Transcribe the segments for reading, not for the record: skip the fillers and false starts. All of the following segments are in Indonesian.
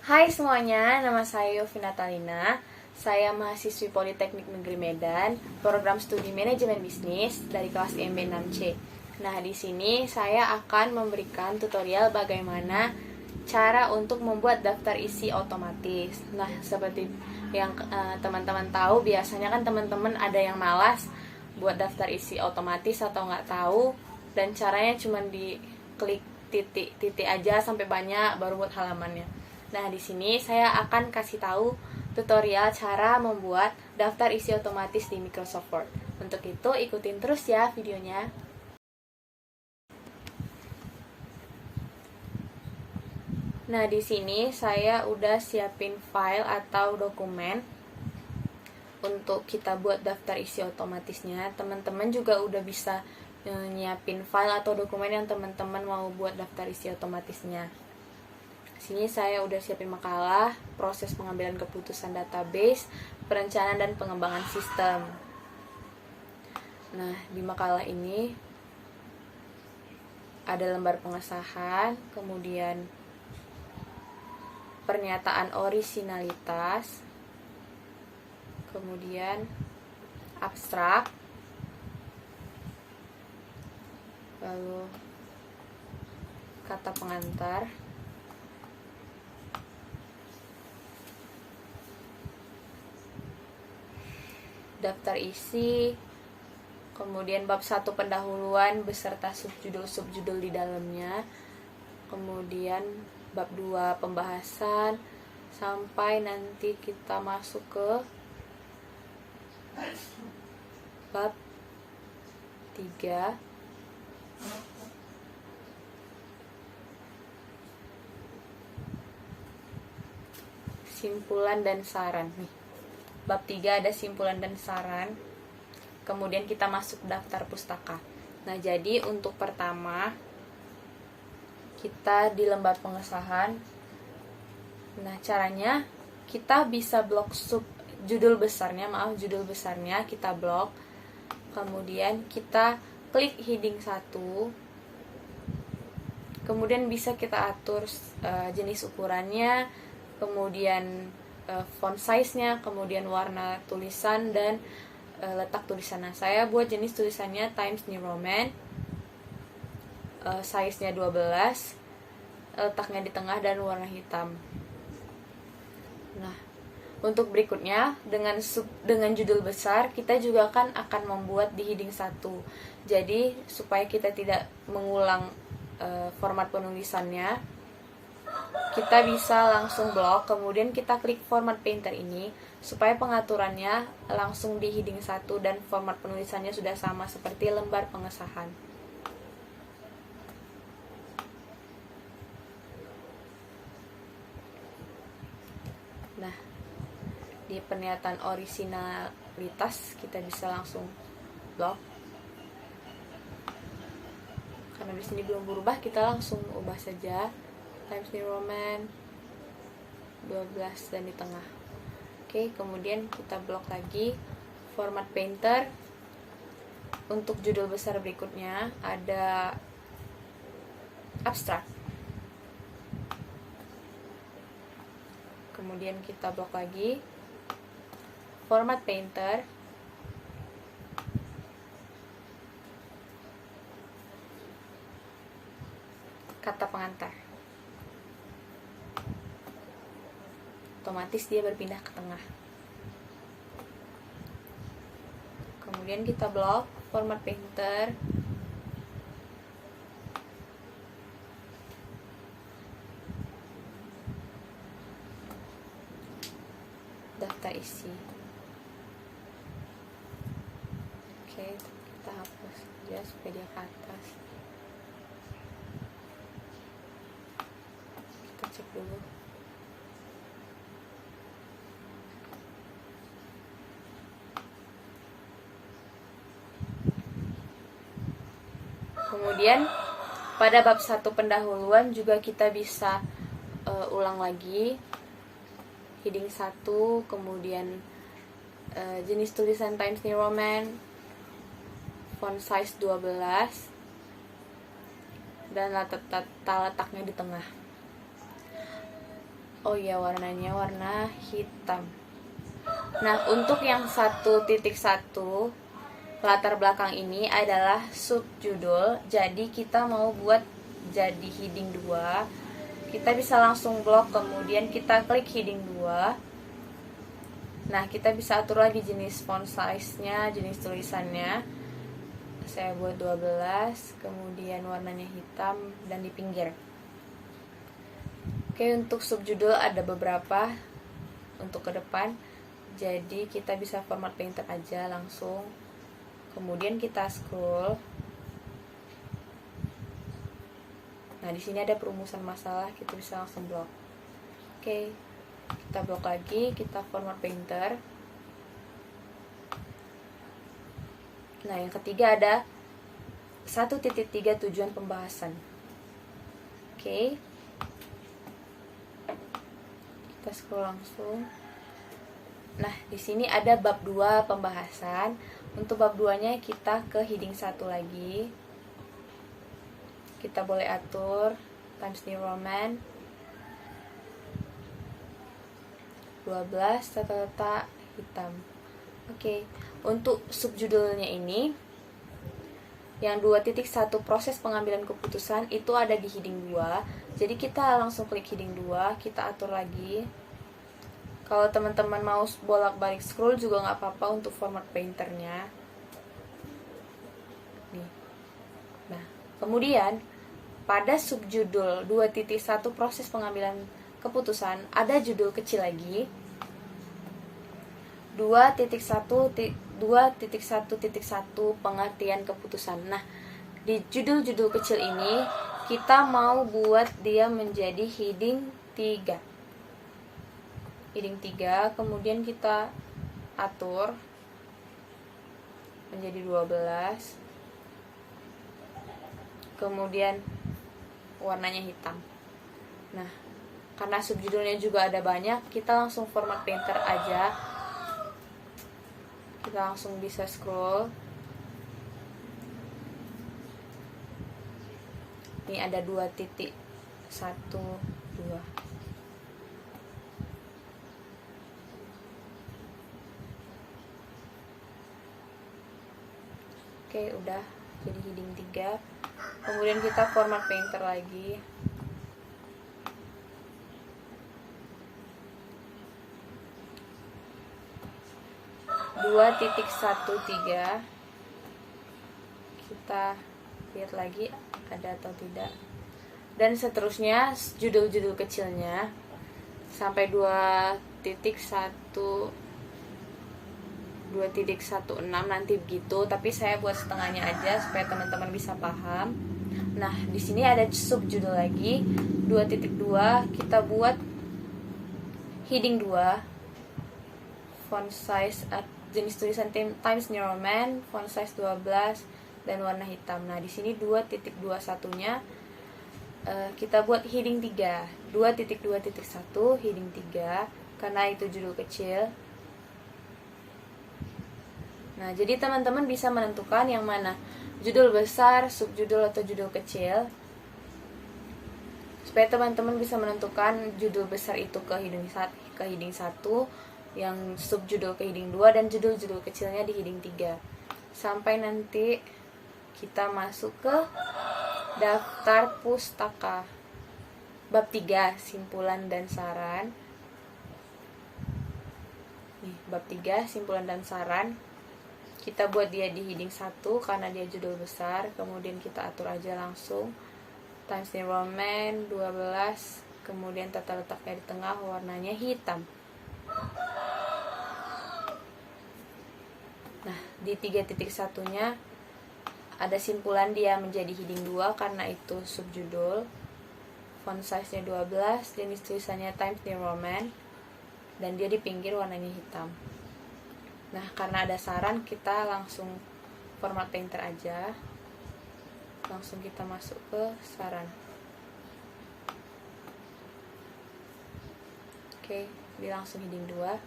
Hai semuanya, nama saya Yofi Natalina. Saya mahasiswi Politeknik Negeri Medan, program studi manajemen bisnis dari kelas IMB 6C. Nah, di sini saya akan memberikan tutorial bagaimana cara untuk membuat daftar isi otomatis. Nah, seperti yang teman-teman tahu, biasanya kan teman-teman ada yang malas buat daftar isi otomatis atau nggak tahu, dan caranya cuma diklik titik-titik aja sampai banyak baru buat halamannya. Nah, di sini saya akan kasih tahu tutorial cara membuat daftar isi otomatis di Microsoft Word. Untuk itu, ikutin terus ya videonya. Nah, di sini saya udah siapin file atau dokumen untuk kita buat daftar isi otomatisnya. Teman-teman juga udah bisa nyiapin file atau dokumen yang teman-teman mau buat daftar isi otomatisnya. Sini saya udah siapin makalah, proses pengambilan keputusan database, perencanaan dan pengembangan sistem. Nah, di makalah ini ada lembar pengesahan, kemudian pernyataan orisinalitas, kemudian abstrak, lalu kata pengantar, daftar isi, kemudian bab 1 pendahuluan beserta subjudul-subjudul di dalamnya, kemudian bab 2 pembahasan, sampai nanti kita masuk ke bab 3 simpulan dan saran. Nih, bab 3 ada simpulan dan saran. Kemudian kita masuk daftar pustaka. Nah, jadi untuk pertama kita di lembar pengesahan. Nah, caranya kita bisa blok judul besarnya kita blok. Kemudian kita klik heading 1. Kemudian bisa kita atur jenis ukurannya, kemudian font size-nya, kemudian warna tulisan dan letak tulisan. Nah, saya buat jenis tulisannya Times New Roman, size-nya 12, letaknya di tengah dan warna hitam. Nah, untuk berikutnya dengan judul besar kita juga akan membuat di heading 1. Jadi supaya kita tidak mengulang format penulisannya, kita bisa langsung blok, kemudian kita klik format painter ini supaya pengaturannya langsung di heading 1 dan format penulisannya sudah sama seperti lembar pengesahan. Nah, di pernyataan orisinalitas kita bisa langsung blok. Karena di sini belum berubah, kita langsung ubah saja Times New Roman 12 dan di tengah. Oke, kemudian kita blok lagi format painter. Untuk judul besar berikutnya ada abstrak. Kemudian kita blok lagi format painter. Kata pengantar. Otomatis dia berpindah ke tengah. Kemudian kita blok format painter. Daftar isi. Oke, kita hapus saja supaya dia ke atas. Kita cek dulu. Kemudian pada bab 1 pendahuluan juga kita bisa ulang lagi heading 1, kemudian jenis tulisan Times New Roman, font size 12, dan letaknya di tengah. Oh iya, warnanya warna hitam. Nah, untuk yang 1.1 latar belakang ini adalah subjudul. Jadi kita mau buat jadi heading 2. Kita bisa langsung blok, kemudian kita klik heading 2. Nah, kita bisa atur lagi jenis font size-nya, jenis tulisannya. Saya buat 12, kemudian warnanya hitam dan di pinggir. Oke, untuk subjudul ada beberapa untuk ke depan. Jadi kita bisa format painter aja langsung. Kemudian kita scroll. Nah, di sini ada perumusan masalah, kita bisa langsung blok. Oke, kita blok lagi, kita format painter. Nah, yang ketiga ada 1.3 tujuan pembahasan. Oke. Kita scroll langsung. Nah, di sini ada bab 2 pembahasan. Untuk bab 2-nya kita ke heading 1 lagi. Kita boleh atur Times New Roman 12 tata hitam. Oke, untuk subjudulnya ini yang 2.1 proses pengambilan keputusan itu ada di heading 2. Jadi kita langsung klik heading 2, kita atur lagi. Kalau teman-teman mau bolak-balik scroll juga nggak apa-apa untuk format painternya. Nih. Nah, kemudian pada subjudul 2.1 proses pengambilan keputusan ada judul kecil lagi 2.1.1 pengertian keputusan. Nah, di judul-judul kecil ini kita mau buat dia menjadi heading 3. Heading 3, kemudian kita atur menjadi 12. Kemudian warnanya hitam. Nah, karena subjudulnya juga ada banyak, kita langsung format painter aja. Kita langsung bisa scroll. Ini ada 2.12. Oke, udah jadi heading 3. Kemudian kita format painter lagi. (2.13) kita lihat lagi ada atau tidak. Dan seterusnya judul-judul kecilnya sampai 2.16 nanti begitu, tapi saya buat setengahnya aja supaya teman-teman bisa paham. Nah, di sini ada subjudul lagi 2.2, kita buat heading 2, font size jenis tulisan Times New Roman, font size 12 dan warna hitam. Nah, di sini 2.21-nya kita buat heading 3, 2.2.1 heading 3 karena itu judul kecil. Nah, jadi teman-teman bisa menentukan yang mana judul besar, subjudul atau judul kecil. Supaya teman-teman bisa menentukan judul besar itu ke heading 1, yang subjudul ke heading 2 dan judul-judul kecilnya di heading 3. Sampai nanti kita masuk ke daftar pustaka. Bab 3, simpulan dan saran. Nih, bab 3, simpulan dan saran. Kita buat dia di heading 1 karena dia judul besar. Kemudian kita atur aja langsung Times New Roman 12. Kemudian tata letaknya di tengah, warnanya hitam. Nah, di 3.1-nya ada simpulan dia menjadi heading 2 karena itu subjudul. Font size-nya 12, jenis tulisannya Times New Roman, dan dia di pinggir warnanya hitam. Nah, karena ada saran, kita langsung format painter aja. Langsung kita masuk ke saran. Oke, dia langsung heading 2.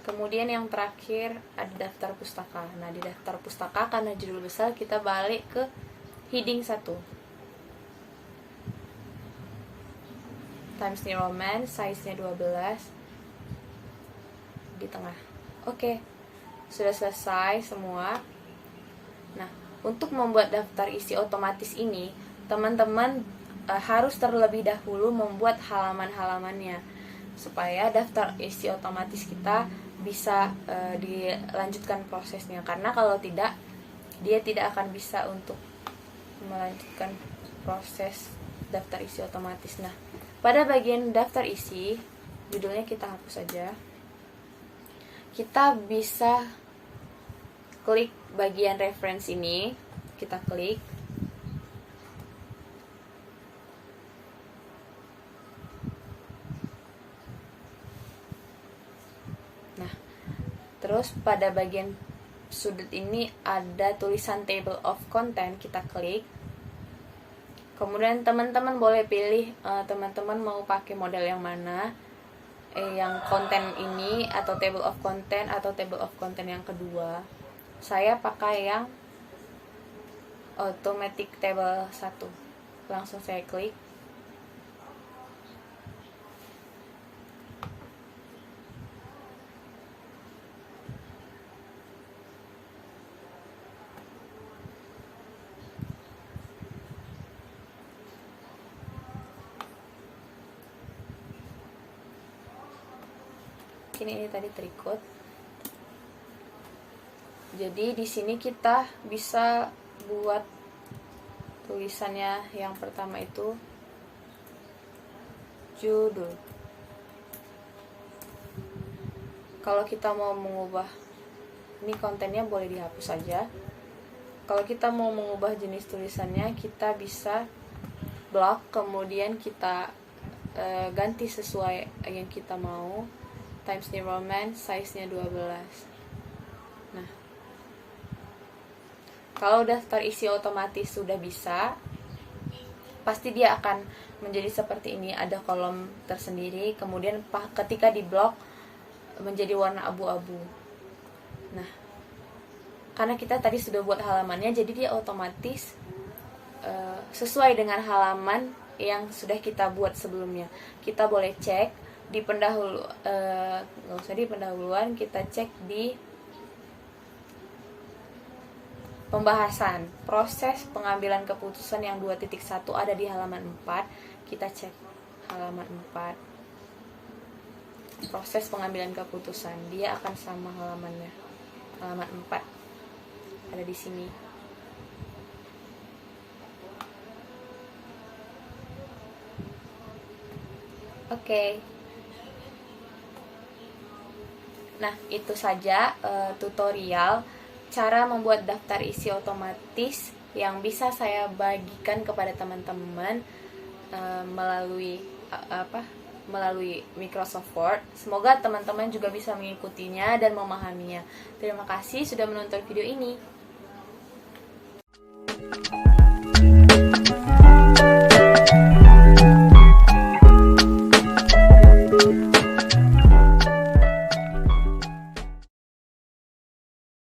Kemudian yang terakhir ada daftar pustaka. Nah, di daftar pustaka karena judul besar, kita balik ke heading 1. Times New Roman, size-nya 12 di tengah. Oke, sudah selesai semua. Nah, untuk membuat daftar isi otomatis ini, teman-teman harus terlebih dahulu membuat halaman-halamannya supaya daftar isi otomatis kita bisa dilanjutkan prosesnya. Karena kalau tidak, dia tidak akan bisa untuk melanjutkan proses daftar isi otomatis. Nah, pada bagian daftar isi, judulnya kita hapus saja. Kita bisa klik bagian reference ini, kita klik. Nah, terus pada bagian sudut ini ada tulisan table of content, kita klik. Kemudian teman-teman boleh pilih teman-teman mau pakai model yang mana, yang konten ini atau table of content atau table of content yang kedua. Saya pakai yang automatic table 1. Langsung saya klik. Ini tadi terikut. Jadi di sini kita bisa buat tulisannya. Yang pertama itu judul. Kalau kita mau mengubah ini kontennya, boleh dihapus saja. Kalau kita mau mengubah jenis tulisannya, kita bisa blok, kemudian kita ganti sesuai yang kita mau. Times New Roman, size-nya 12. Nah, kalau daftar isi otomatis sudah bisa, pasti dia akan menjadi seperti ini. Ada kolom tersendiri, kemudian ketika di blok menjadi warna abu-abu. Nah, karena kita tadi sudah buat halamannya, jadi dia otomatis sesuai dengan halaman yang sudah kita buat sebelumnya. Kita boleh cek di nggak usah di pendahuluan, kita cek di pembahasan. Proses pengambilan keputusan yang 2.1 ada di halaman 4. Kita cek halaman 4. Proses pengambilan keputusan, dia akan sama halamannya. Halaman 4 ada di sini. Oke. Nah, itu saja tutorial cara membuat daftar isi otomatis yang bisa saya bagikan kepada teman-teman melalui Microsoft Word. Semoga teman-teman juga bisa mengikutinya dan memahaminya. Terima kasih sudah menonton video ini.